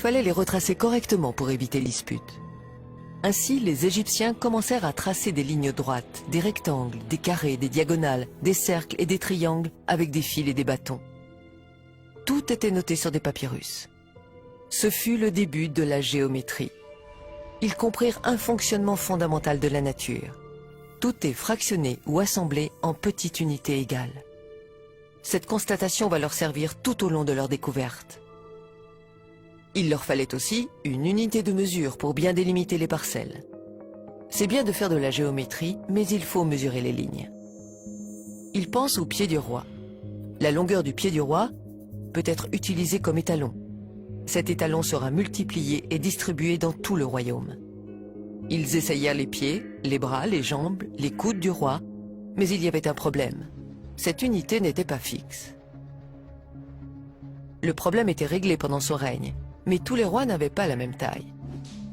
fallait les retracer correctement pour éviter dispute. Ainsi, les Égyptiens commencèrent à tracer des lignes droites, des rectangles, des carrés, des diagonales, des cercles et des triangles avec des fils et des bâtons. Tout était noté sur des papyrus. Ce fut le début de la géométrie. Ils comprirent un fonctionnement fondamental de la nature. Tout est fractionné ou assemblé en petites unités égales. Cette constatation va leur servir tout au long de leur découverte. Il leur fallait aussi une unité de mesure pour bien délimiter les parcelles. C'est bien de faire de la géométrie, mais il faut mesurer les lignes. Ils pensent au pied du roi. La longueur du pied du roi peut être utilisée comme étalon. Cet étalon sera multiplié et distribué dans tout le royaume. Ils essayèrent les pieds, les bras, les jambes, les coudes du roi, mais il y avait un problème. Cette unité n'était pas fixe. Le problème était réglé pendant son règne, mais tous les rois n'avaient pas la même taille.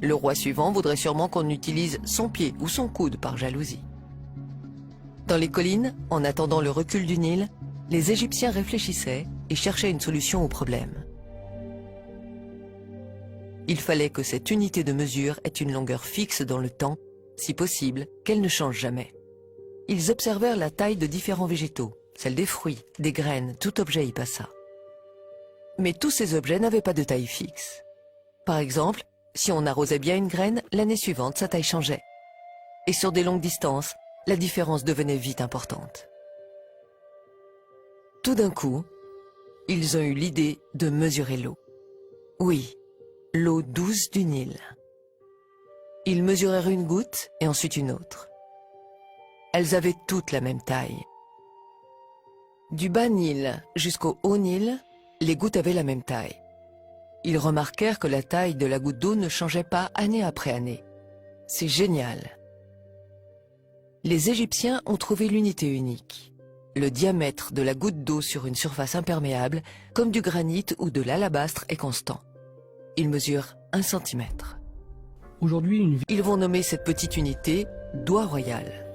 Le roi suivant voudrait sûrement qu'on utilise son pied ou son coude par jalousie. Dans les collines, en attendant le recul du Nil, les Égyptiens réfléchissaient et cherchaient une solution au problème. Il fallait que cette unité de mesure ait une longueur fixe dans le temps, si possible, qu'elle ne change jamais. Ils observèrent la taille de différents végétaux, celle des fruits, des graines, tout objet y passa. Mais tous ces objets n'avaient pas de taille fixe. Par exemple, si on arrosait bien une graine, l'année suivante, sa taille changeait. Et sur des longues distances, la différence devenait vite importante. Tout d'un coup, ils ont eu l'idée de mesurer l'eau. Oui, l'eau douce du Nil. Ils mesurèrent une goutte et ensuite une autre. Elles avaient toutes la même taille. Du bas Nil jusqu'au haut Nil, les gouttes avaient la même taille. Ils remarquèrent que la taille de la goutte d'eau ne changeait pas année après année. C'est génial. Les Égyptiens ont trouvé l'unité unique. Le diamètre de la goutte d'eau sur une surface imperméable, comme du granit ou de l'alabastre, est constant. Il mesure 1 cm. Aujourd'hui, Ils vont nommer cette petite unité doigt royal.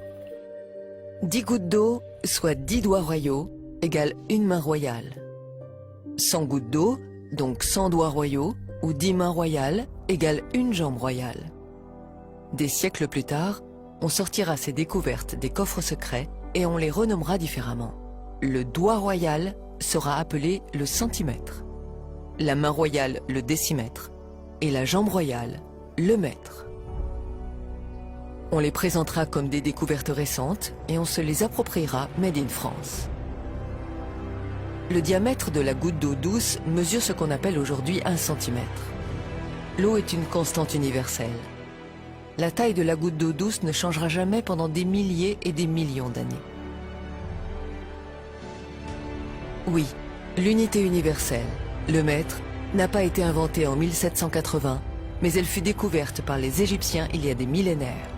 10 gouttes d'eau, soit 10 doigts royaux, égale une main royale. 100 gouttes d'eau, donc 100 doigts royaux, ou 10 mains royales, égale une jambe royale. Des siècles plus tard, on sortira ces découvertes des coffres secrets et on les renommera différemment. Le doigt royal sera appelé le centimètre, la main royale le décimètre et la jambe royale le mètre. On les présentera comme des découvertes récentes et on se les appropriera made in France. Le diamètre de la goutte d'eau douce mesure ce qu'on appelle aujourd'hui 1 cm. L'eau est une constante universelle. La taille de la goutte d'eau douce ne changera jamais pendant des milliers et des millions d'années. Oui, l'unité universelle, le mètre, n'a pas été inventée en 1780, mais elle fut découverte par les Égyptiens il y a des millénaires.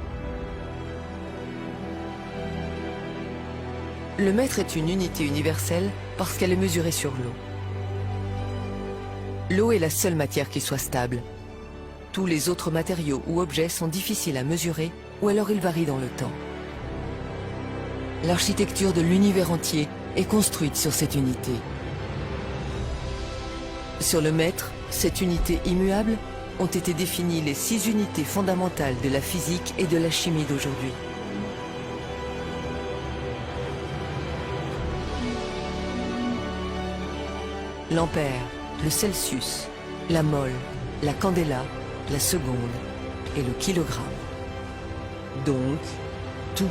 Le mètre est une unité universelle parce qu'elle est mesurée sur l'eau. L'eau est la seule matière qui soit stable. Tous les autres matériaux ou objets sont difficiles à mesurer ou alors ils varient dans le temps. L'architecture de l'univers entier est construite sur cette unité. Sur le mètre, cette unité immuable, ont été définies les 6 unités fondamentales de la physique et de la chimie d'aujourd'hui. L'ampère, le Celsius, la mole, la candela, la seconde et le kilogramme. Donc, tout.